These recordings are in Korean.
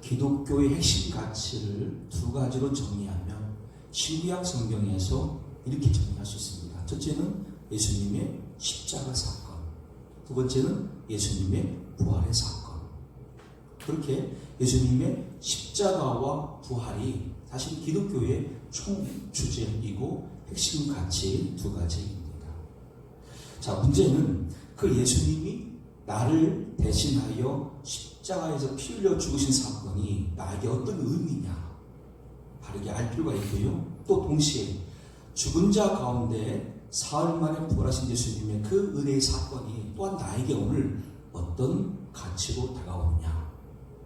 기독교의 핵심 가치를 두 가지로 정리하면 신구약 성경에서 이렇게 정리할 수 있습니다. 첫째는 예수님의 십자가 사건, 두 번째는 예수님의 부활의 사건. 그렇게 예수님의 십자가와 부활이 사실 기독교의 총 주제이고 핵심 가치 두 가지입니다. 자, 문제는 그 예수님이 나를 대신하여 십자가에서 피 흘려 죽으신 사건이 나에게 어떤 의미냐 바르게 알 필요가 있고요. 또 동시에 죽은 자 가운데 사흘 만에 부활하신 예수님의 그 은혜의 사건이 또한 나에게 오늘 어떤 가치로 다가오느냐,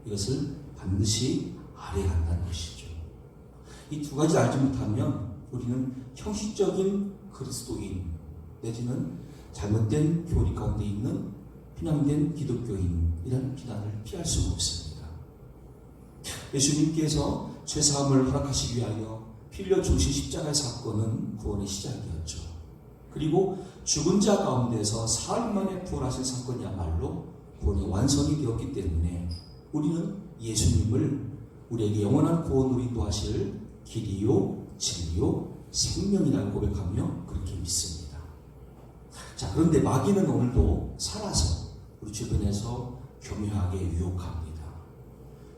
이것을 반드시 알아야 한다는 것이죠. 이 두 가지 알지 못하면 우리는 형식적인 그리스도인 내지는 잘못된 교리 가운데 있는 편향된 기독교인이라는 비난을 피할 수가 없습니다. 예수님께서 죄사함을 허락하시기 위하여 피 흘려 죽으신 십자가의 사건은 구원의 시작이었죠. 그리고 죽은 자 가운데서 사흘 만에 부활하신 사건이야말로 구원의 완성이 되었기 때문에 우리는 예수님을 우리에게 영원한 구원으로 인도하실 길이요, 진리요, 생명이라고 고백하며 그렇게 믿습니다. 자, 그런데 마귀는 오늘도 살아서 우리 주변에서 교묘하게 유혹합니다.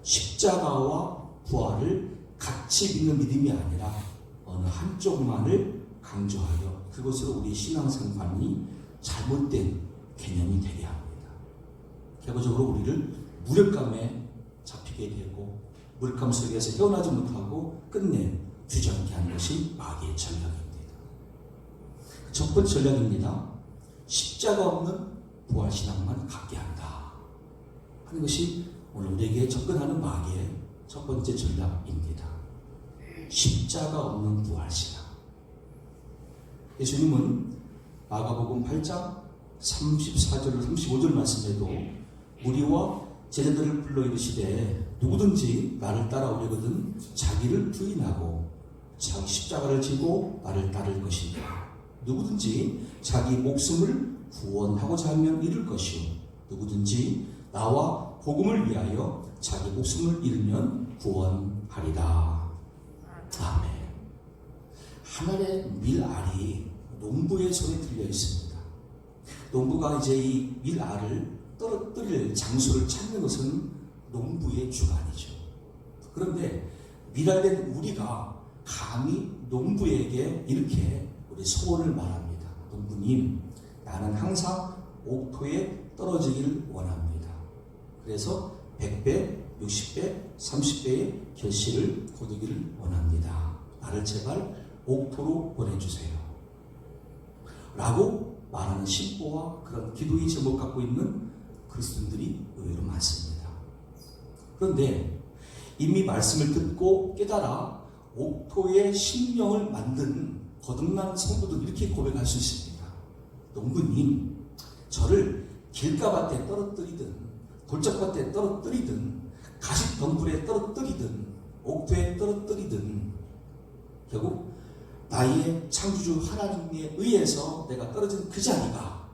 십자가와 부활을 같이 믿는 믿음이 아니라 어느 한쪽만을 강조하여 그것으로 우리 신앙생활이 잘못된 개념이 되게 합니다. 결과적으로 우리를 무력감에 잡히게 되고 무력감 속에서 헤어나지 못하고 끝내 주저앉게 하는 것이 마귀의 전략입니다. 첫 번째 전략입니다. 십자가 없는 부활신앙만 갖게 한다 하는 것이 오늘 우리에게 접근하는 마귀의 첫 번째 전략입니다. 십자가 없는 부활신앙. 예수님은 마가복음 8장 34절 35절 말씀에도 무리와 제자들을 불러 이르시되 누구든지 나를 따라오려거든 자기를 부인하고 자기 십자가를 지고 나를 따를 것이다. 누구든지 자기 목숨을 구원하고자 하면 잃을 것이요 누구든지 나와 복음을 위하여 자기 목숨을 잃으면 구원하리라. 아멘. 하늘의 밀알이 농부의 손에 들려 있습니다. 농부가 이제 이 밀알을 떨어뜨릴 장소를 찾는 것은 농부의 주관이죠. 그런데 밀알된 우리가 감히 농부에게 이렇게 우리 소원을 말합니다. 농부님, 나는 항상 옥토에 떨어지기를 원합니다. 그래서 100배, 60배, 30배의 결실을 거두기를 원합니다. 나를 제발 옥토로 보내주세요. 라고 말하는 신보와 그런 기도의 제목 갖고 있는 그리스도인들이 의외로 많습니다. 그런데 이미 말씀을 듣고 깨달아 옥토의 신령을 만든 거듭난 성도들 이렇게 고백할 수 있습니다. 농부님, 저를 길가밭에 떨어뜨리든 돌짝밭에 떨어뜨리든 가시덤불에 떨어뜨리든 옥토에 떨어뜨리든 결국 나의 창조주 하나님에 의해서 내가 떨어진 그 자리가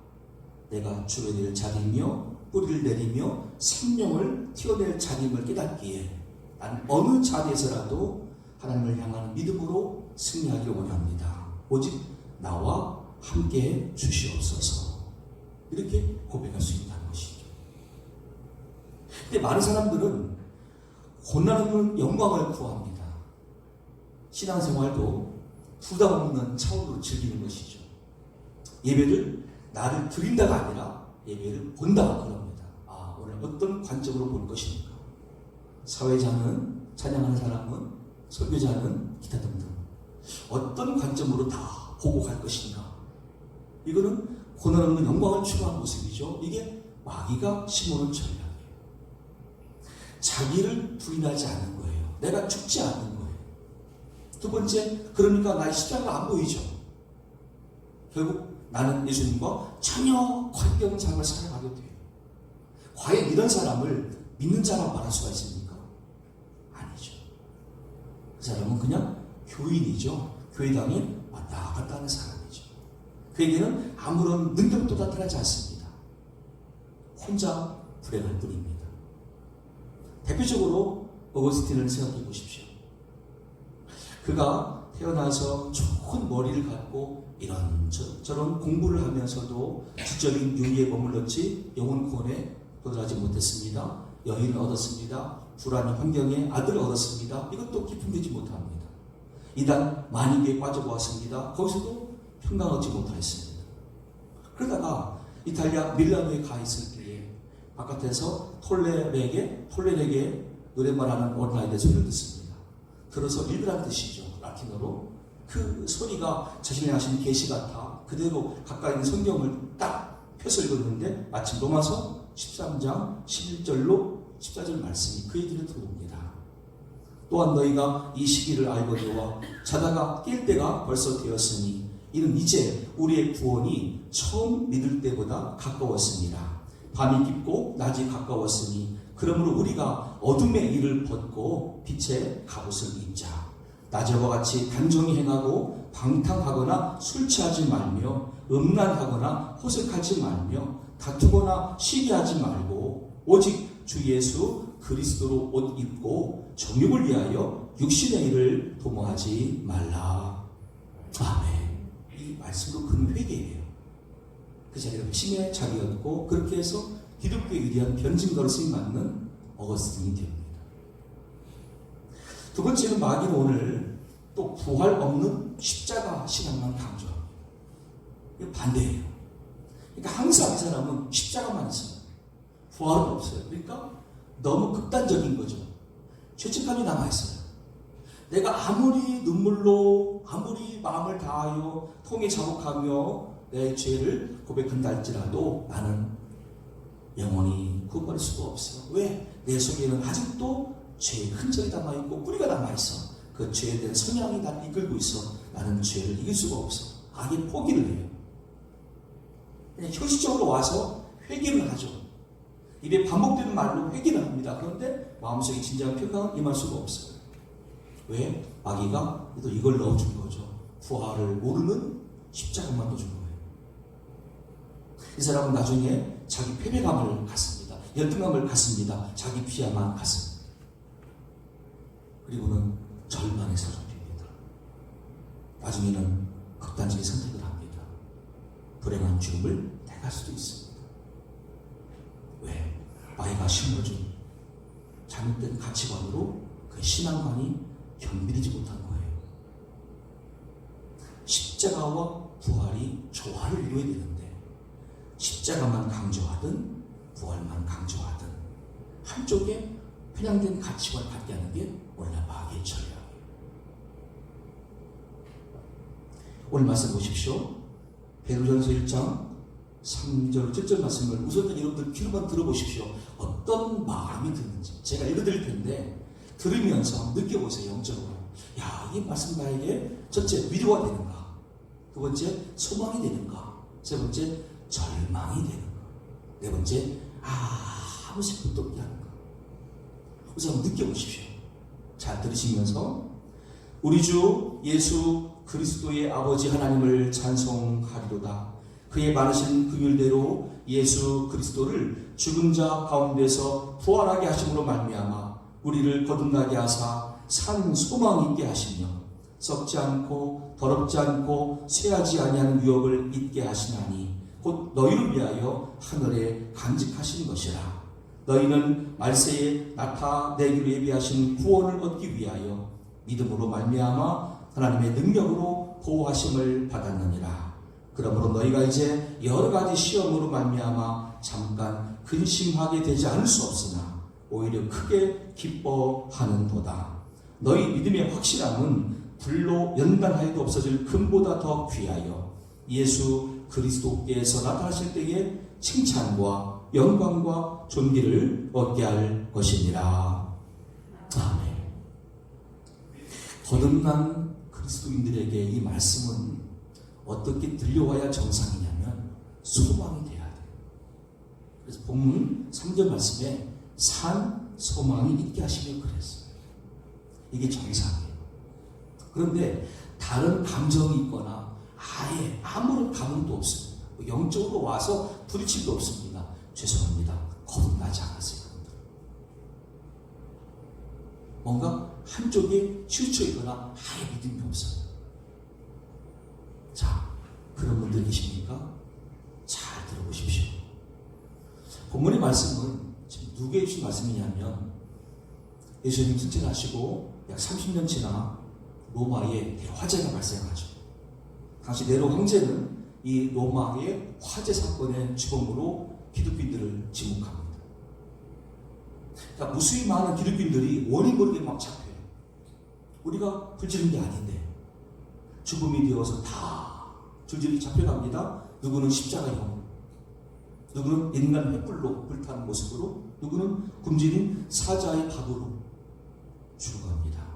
내가 주어야 될 자리이며 뿌리를 내리며 생명을 튀어낼 자리임을 깨닫기에 난 어느 자리에서라도 하나님을 향하는 믿음으로 승리하기를 원합니다. 오직 나와 함께 주시옵소서. 이렇게 고백할 수 있다는 것이죠. 근데 많은 사람들은 고난 없는 영광을 구합니다. 신앙생활도 부담 없는 차원으로 즐기는 것이죠. 예배를 나를 드린다가 아니라 예배를 본다 그럽니다. 아, 오늘 어떤 관점으로 볼 것입니까? 사회자는, 찬양하는 사람은, 설교자는 기타 등등 어떤 관점으로 다 보고 갈 것인가? 이거는 고난 없는 영광을 추구하는 모습이죠. 이게 마귀가 심어놓은 전략이에요. 자기를 부인하지 않는 거예요. 내가 죽지 않는 거예요. 두 번째, 그러니까 나의 십자가가 안 보이죠. 결국 나는 예수님과 전혀 관계없는 삶을 살아가게 돼요. 과연 이런 사람을 믿는 자라고 말할 수가 있습니까? 아니죠. 그 사람은 그냥 교인이죠. 교회당에 왔다 갔다 하는 사람이죠. 그에게는 아무런 능력도 나타나지 않습니다. 혼자 불행할 뿐입니다. 대표적으로 어거스틴을 생각해 보십시오. 그가 태어나서 좋은 머리를 갖고 이런저런 공부를 하면서도 지적인 유의에 머물렀지 영혼 구원에 도달하지 못했습니다. 여인을 얻었습니다. 불안한 환경에 아들을 얻었습니다. 이것도 기쁨되지 못합니다. 이단 만인계에 빠져보았습니다. 거기서도 평강 얻지 못하였습니다. 그러다가 이탈리아 밀라노에 가 있을 때에 바깥에서 톨레에게 노랫말하는 어린아이들 소리를 듣습니다. 들어서 읽으라는 뜻이죠. 라틴어로. 그 소리가 자신이 하신 계시 같아 그대로 가까이 있는 성경을 딱 펴서 읽었는데 마침 로마서 13장 11절로 14절 말씀이 그 얘기를 들어옵니다. 또한 너희가 이 시기를 알거니와 자다가 깰 때가 벌써 되었으니 이는 이제 우리의 구원이 처음 믿을 때보다 가까웠습니다. 밤이 깊고 낮이 가까웠으니 그러므로 우리가 어둠의 일을 벗고 빛의 갑옷을 입자. 낮에와 같이 단정히 행하고 방탕하거나 술 취하지 말며 음란하거나 호색하지 말며 다투거나 시기하지 말고 오직 주 예수 그리스도로 옷 입고 정욕을 위하여 육신의 일을 도모하지 말라. 아멘. 이 말씀도 큰 회개예요. 그 자리가 핵심의 자리였고 그렇게 해서 기독교에 위대한 변증가로 쓰임받는 어거스틴이 됩니다. 두 번째는 마귀는 오늘 또 부활 없는 십자가 신앙만 강조합니다. 이거 반대예요. 그러니까 항상 이 사람은 십자가만 있어요. 부활은 없어요. 그러니까 너무 극단적인 거죠. 죄책감이 남아있어요. 내가 아무리 눈물로 아무리 마음을 다하여 통에 자복하며 내 죄를 고백한다 할지라도 나는 영원히 구원받을 수가 없어요. 왜? 내 속에는 아직도 죄의 흔적이 남아있고 뿌리가 남아있어. 그 죄에 대한 성향이 나를 이끌고 있어. 나는 죄를 이길 수가 없어. 악의 포기를 해요. 그냥 형식적으로 와서 회개를 하죠. 입에 반복되는 말로 회개를 합니다. 그런데 마음속에 진정한 평강은 임할 수가 없어요. 왜? 마귀가 또 이걸 넣어준 거죠. 부활을 모르는 십자가만 넣어준 거예요. 이 사람은 나중에 자기 패배감을 갖습니다. 열등감을 갖습니다. 자기 피야만 갖습니다. 그리고는 절망에 사로잡힙니다. 나중에는 극단적인 선택을 합니다. 불행한 죽음을 택할 수도 있습니다. 왜? 마귀가 심어준 잘못된 가치관으로 그 신앙관이 견비되지 못한 거예요. 십자가와 부활이 조화를 이루어야 되는데 십자가만 강조하든 부활만 강조하든 한쪽에 편향된 가치관을 갖게 하는 게 원래 마귀의 전략이에요. 오늘 말씀 보십시오. 베드로전서 1장 3절 7절 말씀을 우선 여러분들 귀로만 들어보십시오. 어떤 마음이 드는지 제가 읽어드릴 텐데 들으면서 느껴보세요. 영적으로. 야, 이 말씀 나에게 첫째 위로가 되는가, 두 번째 소망이 되는가, 세 번째 절망이 되는가, 네 번째 아무 생각도 없게 하는가. 우선 한번 느껴보십시오. 잘 들으시면서 우리 주 예수 그리스도의 아버지 하나님을 찬송하리로다. 그의 많으신 긍휼대로 예수 그리스도를 죽은 자 가운데서 부활하게 하심으로 말미암아 우리를 거듭나게 하사 산 소망 있게 하시며 썩지 않고 더럽지 않고 쇠하지 아니하는 유업을 잊게 하시나니 곧 너희를 위하여 하늘에 간직하신 것이라. 너희는 말세에 나타내기로 예비하신 구원을 얻기 위하여 믿음으로 말미암아 하나님의 능력으로 보호하심을 받았느니라. 그러므로 너희가 이제 여러 가지 시험으로 말미암아 잠깐 근심하게 되지 않을 수 없으나 오히려 크게 기뻐하는도다. 너희 믿음의 확실함은 불로 연단하여도 없어질 금보다 더 귀하여 예수 그리스도께서 나타나실 때에 칭찬과 영광과 존귀를 얻게 할 것이니라. 아멘. 거듭난 그리스도인들에게 이 말씀은 어떻게 들려와야 정상이냐면 소망이 돼야 돼요. 그래서 본문 3절 말씀에 산 소망이 있게 하시며 그랬어요. 이게 정상이에요. 그런데 다른 감정이 있거나 아예 아무런 감흥도 없습니다. 영적으로 와서 부딪힘도 없습니다. 죄송합니다. 거듭나지 않았어요. 뭔가 한쪽에 치우쳐 있거나 아예 믿음이 없어요. 자, 그런 분들 계십니까? 잘 들어보십시오. 본문의 말씀은 지금 누구에게 주신 말씀이냐면 예수님 승천하시고 약 30년 지나 로마에 대화재가 발생하죠. 당시 네로 황제는 이 로마의 화재 사건의 주범으로 기독교인들을 지목합니다. 그러니까 무수히 많은 기독교인들이 원인 모르게 막 잡혀요. 우리가 불지른 게 아닌데 죽음이 되어서 다 줄줄이 잡혀갑니다. 누구는 십자가형, 누구는 인간 횃불로 불타는 모습으로, 누구는 굶주린 사자의 밥으로 죽어갑니다.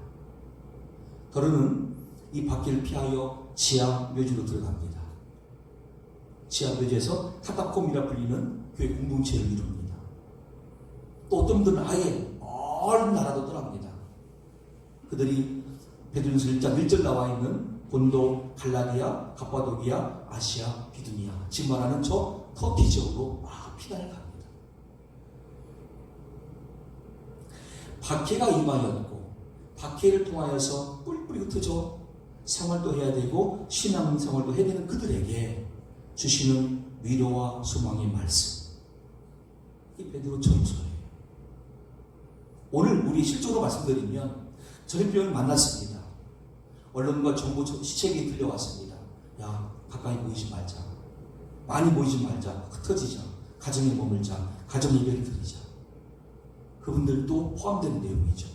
더러는 이 박해를 피하여 지하 묘지로 들어갑니다. 지하 묘지에서 카타콤이라 불리는 교회 공동체를 이룹니다. 또 어떤 분들은 아예 멀은 나라도 떠납니다. 그들이 베드로전서 1장 1절 나와 있는 본도, 갈라디아, 갑바도기아, 아시아, 비두니아, 지금 말하는 저 터키 지역으로 막 피난을 갑니다. 박해가 임하였고 박해를 통하여서 뿔뿔이 흩어져 생활도 해야 되고 신앙생활도 해야 되는 그들에게 주시는 위로와 소망의 말씀, 이 베드로 전서예요. 오늘 우리 실적으로 말씀드리면 전염병을 만났습니다. 언론과 정부 시책이 들려왔습니다. 야, 가까이 모이지 말자, 많이 모이지 말자, 흩어지자, 가정에 머물자, 가정 예배를 드리자. 그분들도 포함되는 내용이죠.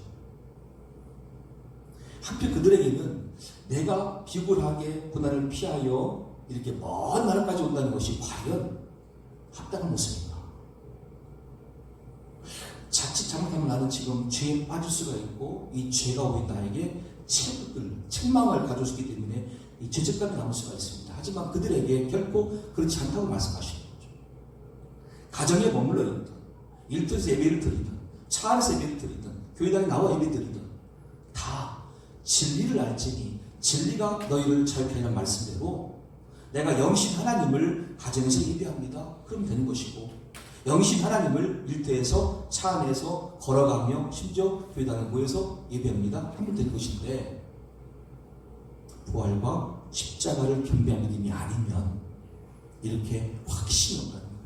한편 그들에게는 내가 비굴하게 고난을 피하여 이렇게 먼 나라까지 온다는 것이 과연 합당한 모습인가? 자칫 잘못하면 나는 지금 죄에 빠질 수가 있고 이 죄가 오인 나에게 책망을 가져올 수 있기 때문에 이 죄책감이 남을 수가 있습니다. 하지만 그들에게 결코 그렇지 않다고 말씀하시는 거죠. 가정에 머물러 있든, 일터에서 예배를 드리든, 차 안에서 예배를 드리든, 교회당에 나와 예배 드리든 다 진리를 알지니 진리가 너희를 자유케 하는 말씀대로 내가 영신 하나님을 가정에서 예배합니다. 그럼 되는 것이고, 영신 하나님을 일터에서 차 안에서 걸어가며 심지어 교회당에 모여서 예배합니다. 하면 되는 것인데, 부활과 십자가를 경배한 믿음이 아니면 이렇게 확신이 없다는 거예요.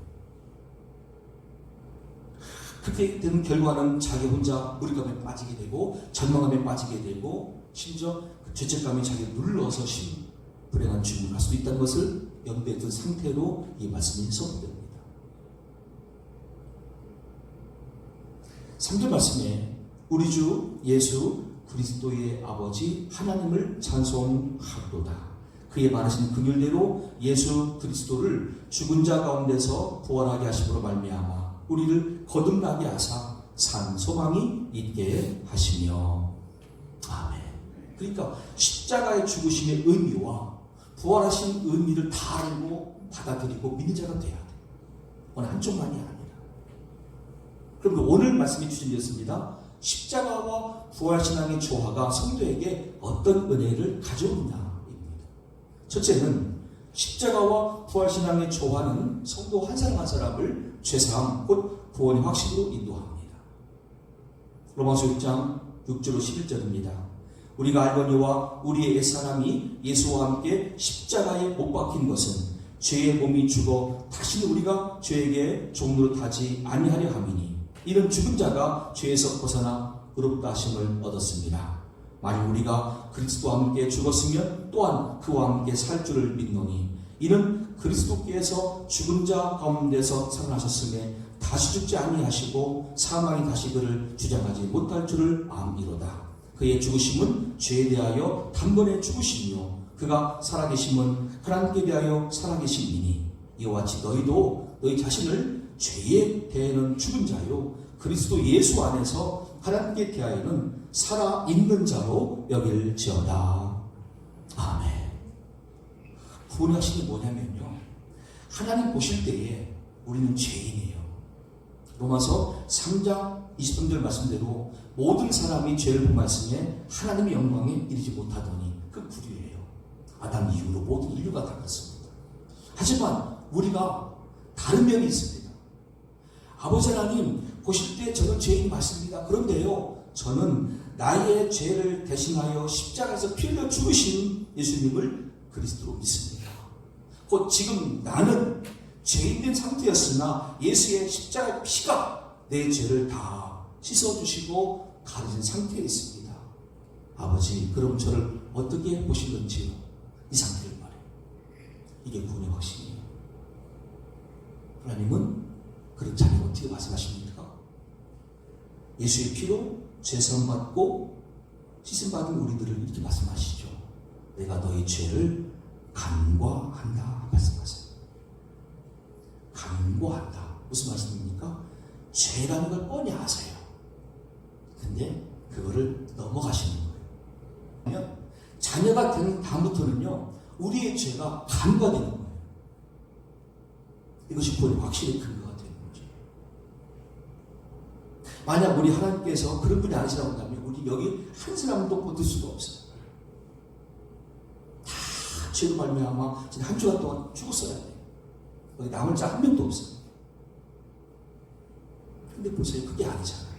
그렇게 되는 결과는 자기 혼자 무력감에 빠지게 되고 절망감에 빠지게 되고 심지어 그 죄책감이 자기를 눌러서 불행한 죽음을 갈 수도 있다는 것을 염두에 둔 상태로 이 말씀이 해석됩니다. 3절 말씀에 우리 주 예수 그리스도의 아버지 하나님을 찬송하리로다. 그의 많으신 긍휼대로 예수 그리스도를 죽은 자 가운데서 부활하게 하심으로 말미암아 우리를 거듭나게 하사 산 소망이 있게 하시며. 아멘. 그러니까 십자가의 죽으심의 의미와 부활하신 의미를 다 알고 받아들이고 믿는 자가 돼야 돼. 어느 한쪽만이 아니라. 그럼 오늘 말씀이 주신되었습니다. 십자가와 부활신앙의 조화가 성도에게 어떤 은혜를 가져오느냐입니다. 첫째는 십자가와 부활신앙의 조화는 성도 한 사람 한 사람을 죄사함 곧 구원의 확신으로 인도합니다. 로마서 6장 6절로 11절입니다. 우리가 알거니와 우리의 옛사람이 예수와 함께 십자가에 못 박힌 것은 죄의 몸이 죽어 다시는 우리가 죄에게 종로로 타지 아니하려 함이니 이는 죽은 자가 죄에서 벗어나 의롭다 하심을 얻었습니다. 만일 우리가 그리스도와 함께 죽었으면 또한 그와 함께 살 줄을 믿노니 이는 그리스도께서 죽은 자 가운데서 살아나셨음에 다시 죽지 아니하시고 사망이 다시 그를 주장하지 못할 줄을 암이로다. 그의 죽으심은 죄에 대하여 단번에 죽으시며 그가 살아계심은 하나님께 대하여 살아계심이니 이와 같이 너희도 너희 자신을 죄에 대하여는 죽은 자요 그리스도 예수 안에서 하나님께 대하여는 살아있는 자로 여길지어다. 아멘. 구원의 확신이 뭐냐면요, 하나님 보실 때에 우리는 죄인이에요. 로마서 3장 23절 말씀대로 모든 사람이 죄를 본 말씀에 하나님의 영광에 이르지 못하더니 그 구류예요. 아담 이후로 모든 인류가 다 그렇습니다. 하지만 우리가 다른 면이 있습니다. 아버지 하나님 보실 때 저는 죄인이 맞습니다. 그런데요, 저는 나의 죄를 대신하여 십자가에서 피 흘려 죽으신 예수님을 그리스도로 믿습니다. 곧 지금 나는 죄인된 상태였으나 예수의 십자가의 피가 내 죄를 다 씻어주시고 가르신 상태에 있습니다. 아버지, 그럼 저를 어떻게 보시는지요? 이 상태를 말해요. 이게 구원의 확신이에요. 하나님은 그런 자리를 어떻게 말씀하십니까? 예수의 피로 죄사함 받고 씻음받은 우리들을 이렇게 말씀하시죠. 내가 너희 죄를 간과한다 말씀하세요. 간과한다. 무슨 말씀입니까? 죄라는 걸 뻔히 아세요. 근데 그거를 넘어가시는 거예요. 자녀가 되는 다음부터는요, 우리의 죄가 간과되는 거예요. 이것이 구원의 확실히 근거가 되는 거죠. 만약 우리 하나님께서 그런 분이 아니시라고 한다면 우리 여기 한 사람도 버틸 수가 없어요. 다 죄로 말미암아 한 주간 동안 죽었어야 돼요. 여기 남을 자 한 명도 없어요. 근데 보세요, 그게 아니잖아요.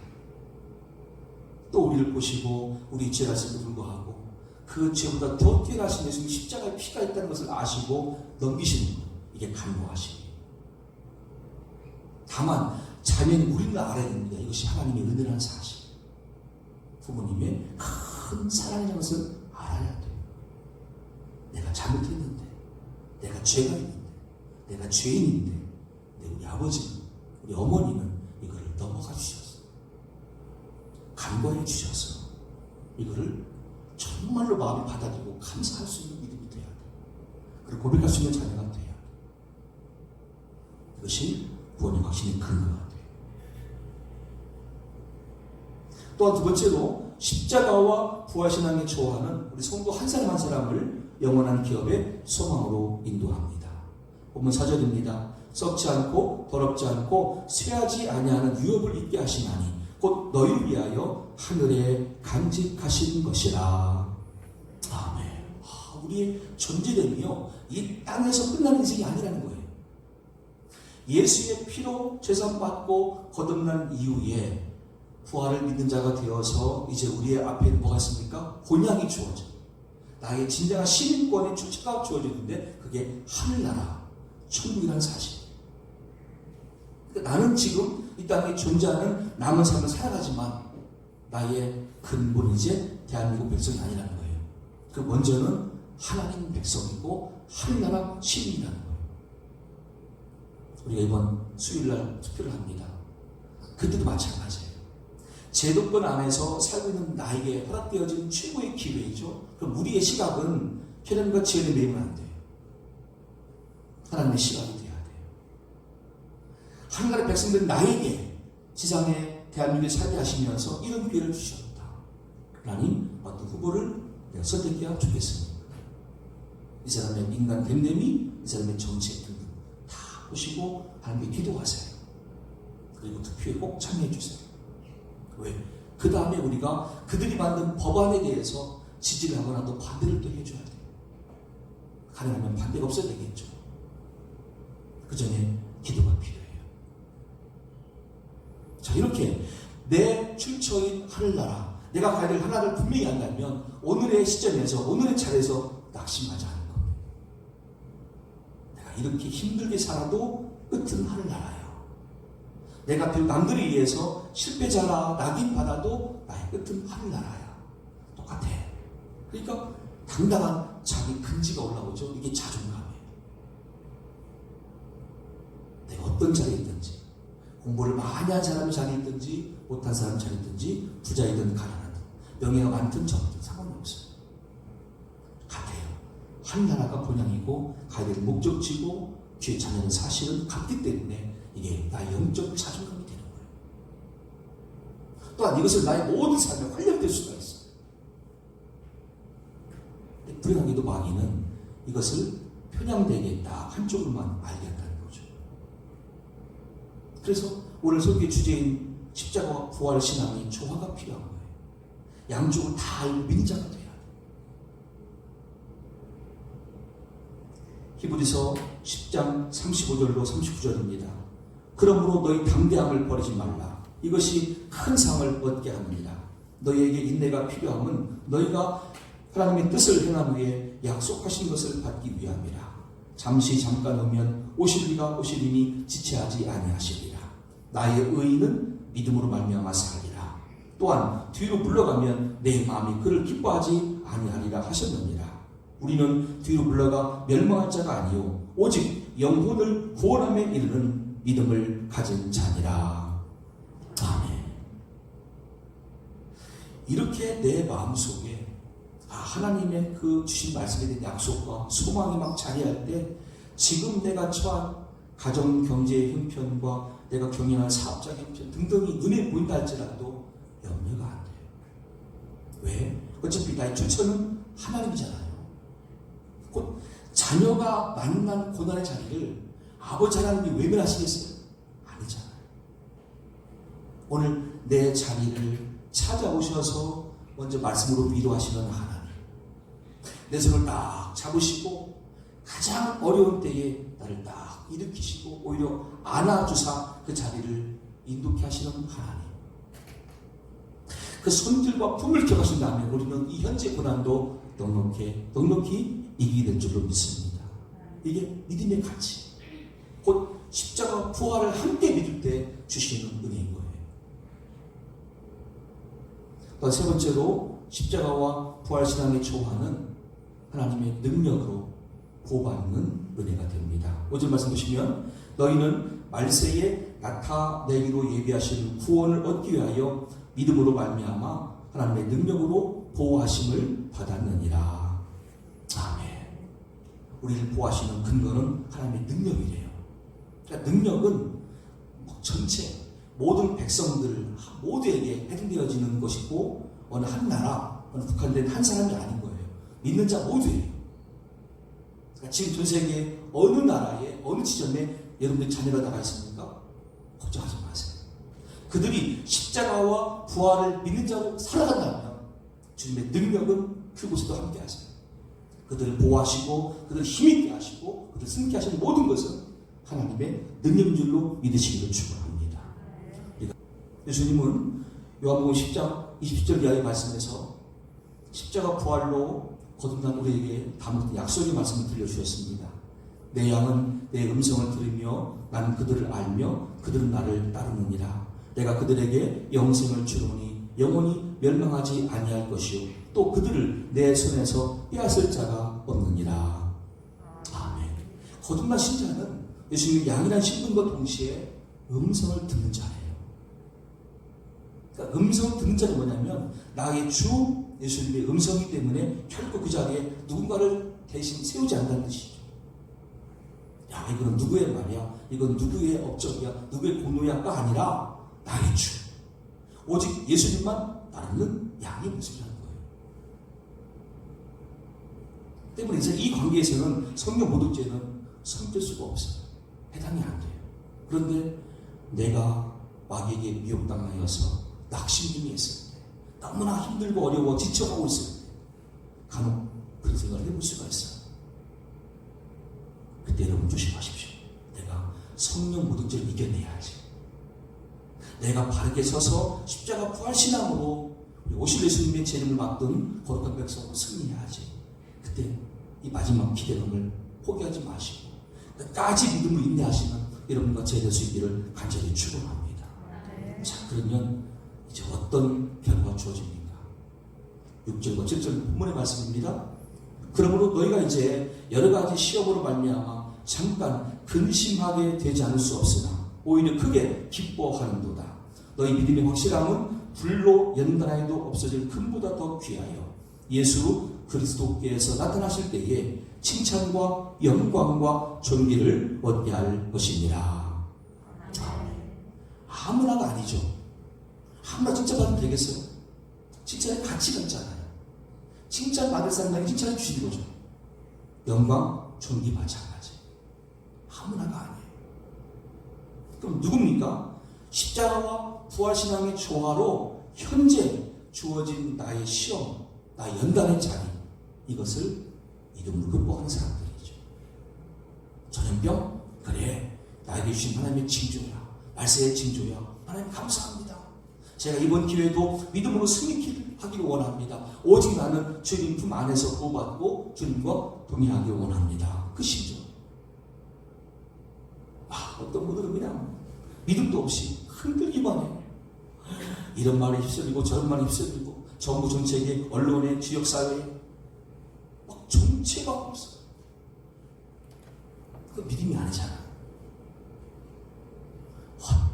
또 우리를 보시고 우리 죄라심에도 불구하고 그 죄보다 더 뛰어나신 예수님 십자가에 피가 있다는 것을 아시고 넘기시는 거예요. 이게 간과하심이에요. 다만 자녀는 우리는 알아야 됩니다. 이것이 하나님의 은혜라는 사실. 부모님의 큰 사랑이라는 것을 알아야 돼요. 내가 잘못했는데, 내가 죄가 있는데, 내가 죄인인데, 우리 아버지는, 우리 어머니는 이거를 넘어가 주셨어요. 간과해 주셔서 이거를 정말로 마음이 받아들이고 감사할 수 있는 믿음이 돼야 돼요. 그리고 고백할 수 있는 자녀가 돼야 돼요. 이것이 구원의 확신의 근거가 돼요. 또한 두 번째로 십자가와 부활신앙에 좋아하는 우리 성도 한 사람 한 사람을 영원한 기업의 소망으로 인도합니다. 본문 4절입니다. 썩지 않고 더럽지 않고 쇠하지 아니하는 유업을 입게 하시나니 곧 너희를 위하여 하늘에 간직하신 것이라. 아멘. 우리의 존재됨이요, 이 땅에서 끝나는 인생이 아니라는 거예요. 예수의 피로 죄산 받고 거듭난 이후에 부활을 믿는 자가 되어서 이제 우리의 앞에 뭐가 있습니까? 본향이 주어져. 나의 진정한 시민권의 주체가 주어지는데 그게 하늘나라, 천국이라는 사실. 그러니까 나는 지금 이 땅에 존재하는 남은 삶을 살아가지만 나의 근본은 이제 대한민국 백성이 아니라는 거예요. 그 먼저는 하나님 백성이고 하늘나라 시민이라는 거예요. 우리가 이번 수요일날 투표를 합니다. 그때도 마찬가지예요. 제도권 안에서 살고 있는 나에게 허락되어진 최고의 기회이죠. 그럼 우리의 시각은 하나님과 지연에 매이면 안 돼요. 하나님의 시각이 돼야 돼요. 하나님의 백성들 나에게 지상에 대한민국에 살게 하시면서 이런 기회를 주셨다. 하나님, 어떤 후보를 내가 선택해야 좋겠습니다. 이 사람의 인간 됨됨이, 이 사람의 정책 등등 다 보시고 하나님께 기도하세요. 그리고 투표에 꼭 참여해 주세요. 왜? 그 다음에 우리가 그들이 만든 법안에 대해서 지지를 하거나 또 반대를 또 해줘야 돼요. 가능하면 반대가 없어야 되겠죠. 그 전에 기도가 필요해요. 자, 이렇게 내 출처인 하늘나라, 내가 가야 될 하나를 분명히 안다면 오늘의 시점에서, 오늘의 차례에서 낙심하지 않을 겁니다. 내가 이렇게 힘들게 살아도 끝은 하늘나라예요. 내가 남들에 의해서 실패자나 낙인받아도 나의 끝은 하늘나라야. 똑같아. 그러니까 당당한 자기 근지가 올라오죠. 이게 자존감이에요. 내가 어떤 자리에 있든지, 공부를 많이 한 사람이 자리에 있든지 못한 사람이 자리에 있든지 부자이든 가난하든 명예가 많든 적든 상관이 없어요. 같아요. 하늘나라가 본향이고 가야 될 목적지고 뒤에 자녀는 사실은 같기 때문에 이게 나의 영적 자존감이 되는 거예요. 또한 이것을 나의 모든 삶에 활용될 수가 있어요. 불행하게도 마귀는 이것을 편향되게 딱 한쪽으로만 알게 한다는 거죠. 그래서 오늘 설교의 주제인 십자가와 부활 신앙이 조화가 필요한 거예요. 양쪽을 다 알고 믿는 자가 돼야 돼요. 히브리서 10장 35절로 39절입니다. 그러므로 너희 담대함을 버리지 말라. 이것이 큰 상을 얻게 합니다. 너희에게 인내가 필요함은 너희가 하나님의 뜻을 행한 후에 약속하신 것을 받기 위함이라. 잠시 잠깐 오면 오실 이가 오시리니 지체하지 아니하시리라. 나의 의인은 믿음으로 말미암아 살리라. 또한 뒤로 물러가면 내 마음이 그를 기뻐하지 아니하리라 하셨느니라. 우리는 뒤로 물러가 멸망할 자가 아니요 오직 영혼을 구원함에 이르는 믿음을 가진 자니라. 아멘. 이렇게 내 마음속에 하나님의 그 주신 말씀에 대한 약속과 소망이 막 자리할 때 지금 내가 처한 가정 경제의 형편과 내가 경영할 사업자 형편 등등이 눈에 보인다 할지라도 염려가 안 돼요. 왜? 어차피 나의 주처는 하나님이잖아요. 곧 자녀가 만난 고난의 자리를 아버지 하나님이 외면하시겠어요? 아니잖아요. 오늘 내 자리를 찾아오셔서 먼저 말씀으로 위로하시는 하나님, 내 손을 딱 잡으시고 가장 어려운 때에 나를 딱 일으키시고 오히려 안아주사 그 자리를 인도케 하시는 하나님, 그 손길과 품을 켜가신 다음에 우리는 이 현재 고난도 넉넉히 이기게 될 줄로 믿습니다. 이게 믿음의 가치, 곧 십자가 부활을 함께 믿을 때 주시는 은혜인 거예요. 세 번째로 십자가와 부활신앙의 조화는 하나님의 능력으로 보호받는 은혜가 됩니다. 5절 말씀 보시면 너희는 말세에 나타내기로 예비하신 구원을 얻기 위하여 믿음으로 말미암아 하나님의 능력으로 보호하심을 받았느니라. 아멘. 우리를 보호하시는 근거는 하나님의 능력이래요. 그러니까 능력은 전체 모든 백성들 모두에게 해당되어지는 것이고 어느 한 나라, 어느 국한된 한 사람이 아닌 거예요. 믿는 자 모두예요. 그러니까 지금 전 세계 어느 나라에 어느 지점에 여러분들 자녀가 나가 있습니까? 걱정하지 마세요. 그들이 십자가와 부활을 믿는 자로 살아간다면 주님의 능력은 그곳에도 함께 하세요. 그들을 보호하시고 그들을 힘있게 하시고 그들을 승리케 하시는 모든 것은 하나님의 능력인 줄로 믿으시기를 축원합니다. 예수님은 요한복음 10장 20절 이하의 말씀에서 십자가 부활로 거듭난 우리에게 다음부터 약속의 말씀을 들려주셨습니다. 내 양은 내 음성을 들으며 나는 그들을 알며 그들은 나를 따르느니라. 내가 그들에게 영생을 주노니 영원히 멸망하지 아니할 것이요 또 그들을 내 손에서 빼앗을 자가 없느니라. 아멘. 거듭난 신자는 예수님의 양이란 신분과 동시에 음성을 듣는 자예요. 그러니까 음성 듣는 자는 뭐냐면 나의 주 예수님의 음성이기 때문에 결코 그 자리에 누군가를 대신 세우지 않는다는 뜻이죠. 야, 이건 누구의 말이야? 이건 누구의 업적이야? 누구의 공로야가 아니라 나의 주. 오직 예수님만 따르는 양의 모습이라는 거예요. 때문에 이제 이 관계에서는 성령 모독죄는 성될 수가 없어요. 해당이 안 돼요. 그런데 내가 마귀에게 미혹당하여서 낙심 중에 있을 때, 너무나 힘들고 어려워 지쳐가고 있을 때 간혹 그런 생각을 해볼 수가 있어요. 그때 여러분 조심하십시오. 내가 성령 모독죄를 이겨내야지. 내가 바르게 서서 십자가 부활신앙으로 오실 예수님의 재림을 막던 거룩한 백성으로 승리해야지. 그때 이 마지막 기대감을 포기하지 마시고 끝까지 믿음으로 인내하시는 여러분과 제 될 수 있기를 간절히 축원합니다. 자, 그러면 이제 어떤 결과가 주어집니까? 6절과 7절 본문의 말씀입니다. 그러므로 너희가 이제 여러 가지 시험으로 말미암아 잠깐 근심하게 되지 않을 수 없으나 오히려 크게 기뻐하는도다. 너희 믿음의 확실함은 불로 연단하여도 없어질 금보다 더 귀하여 예수 그리스도께서 나타나실 때에 칭찬과 영광과 존귀를 얻게 할 것이니라. 아무나가 아니죠. 아무나 칭찬받으면 되겠어요? 칭찬의 가치가 있잖아요. 칭찬받을 사람에게 칭찬을 주시는 거죠. 영광, 존귀 마찬가지. 아무나가 아니에요. 그럼 누굽니까? 십자가와 부활신앙의 조화로 현재 주어진 나의 시험, 나의 연단의 자리, 이것을 이름으로 극복하는 사람들이죠. 전염병? 그래, 나에게 주신 하나님의 징조야. 말세의 징조야. 하나님 감사합니다. 제가 이번 기회에도 믿음으로 승리키를 하기를 원합니다. 오직 나는 주님 품 안에서 구원받고 주님과 동행하기를 원합니다. 그 심정. 어떤 분들은 그냥 믿음도 없이 흔들기만 해요. 이런 말에 휩쓸리고 저런 말에 휩쓸리고 정부 정책에 언론에 지역사회에 막 정체가 없어요. 그 믿음이 아니잖아.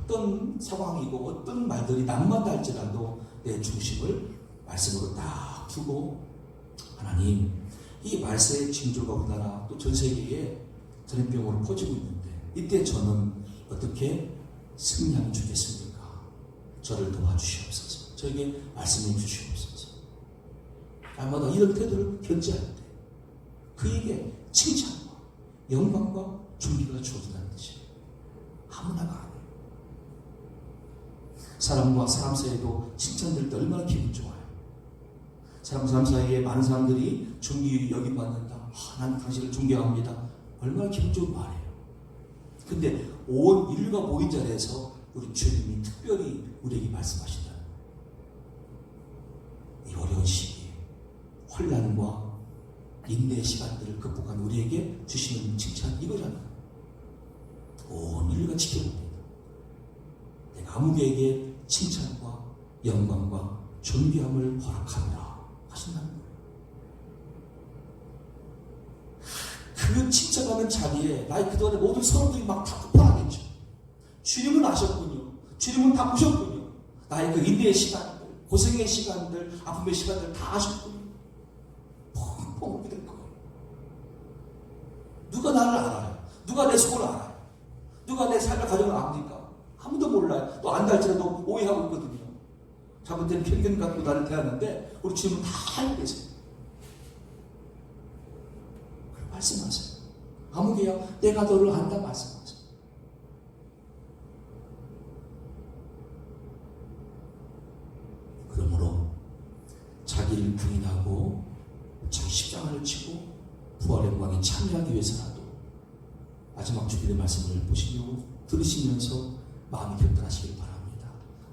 어떤 상황이고 어떤 말들이 남마다 할지라도 내 중심을 말씀으로 딱 두고 하나님, 이 말세의 징조가 우리나라 또 전 세계에 전염병으로 퍼지고 있는데 이때 저는 어떻게 승리하면 좋겠습니까? 저를 도와주시옵소서. 저에게 말씀해 주시옵소서. 날마다 이런 태도를 견지할 때 그에게 칭찬과 영광과 존귀가 주어진다는 뜻이에요. 아무나가 아니에요. 사람과 사람 사이에도 칭찬될 때 얼마나 기분 좋아요. 사람 사이에 많은 사람들이 존귀 여김받는다. 난 당신을 존경합니다. 얼마나 기분 좋은 말이에요. 근데 온 인류가 모인 자리에서 우리 주님이 특별히 우리에게 말씀하신다. 이 어려운 시기에 혼란과 인내의 시간들을 극복한 우리에게 주시는 칭찬 이거잖아요. 온 인류가 지켜봅니다. 내가 아무개에게 칭찬과 영광과 존귀함을 허락하노라 하신다는 거예요. 그 칭찬하는 자리에 나의 그동안의 모든 서로들이 막 다 폭발하겠죠. 주님은 아셨군요. 주님은 다 보셨군요. 나의 그 인내의 시간들, 고생의 시간들, 아픔의 시간들 다 아셨군요. 펑펑 오게 될 거예요. 누가 나를 알아요? 누가 내 속을 알아요? 누가 내 삶의 과정을 압니까? 아무도 몰라요. 또 안다 할지라도 오해하고 있거든요. 잘못된 편견 갖고 나를 대하는데 우리 주님은 다 알고 계세요. 말씀하세요. 아무개야 내가 너를 안다 말씀하세요. 그러므로 자기를 부인하고 자기 십자가를 지고 부활의 영광에 참여하기 위해서라도 마지막 주일의 말씀을 보시며 들으시면서 마음이 결단하시길 바랍니다.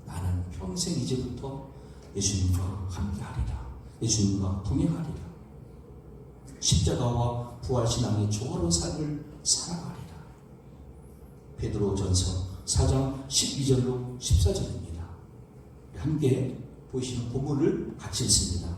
나는 평생 이제부터 예수님과 함께하리라. 예수님과 동행하리라. 십자가와 부활신앙의 조화로운 삶을 살아가리라. 베드로전서 4장 12절로 14절입니다. 함께 보이시는 본문을 같이 읽습니다.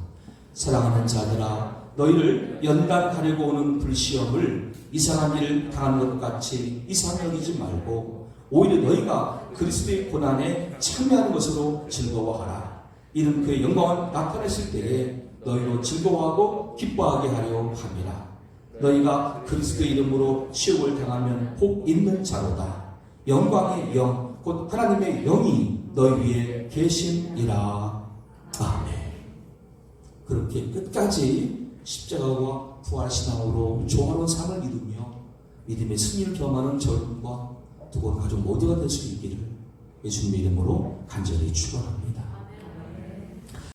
사랑하는 자들아, 너희를 연단하려고 오는 불시험을 이상한 일을 당하는 것 같이 이상히 여기지 말고 오히려 너희가 그리스도의 고난에 참여하는 것으로 즐거워하라. 이는 그의 영광을 나타냈을 때에 너희로 즐거워하고 기뻐하게 하려 함이라. 너희가 그리스도의 이름으로 시험을 당하면 복 있는 자로다. 영광의 영, 곧 하나님의 영이 너희 위에 계심이라. 아멘. 그렇게 끝까지 십자가와 부활신앙으로 조화로운 삶을 이루며 믿음의 승리를 경험하는 저와 두고 가족 모두가 될 수 있기를 예수님의 이름으로 간절히 축원합니다.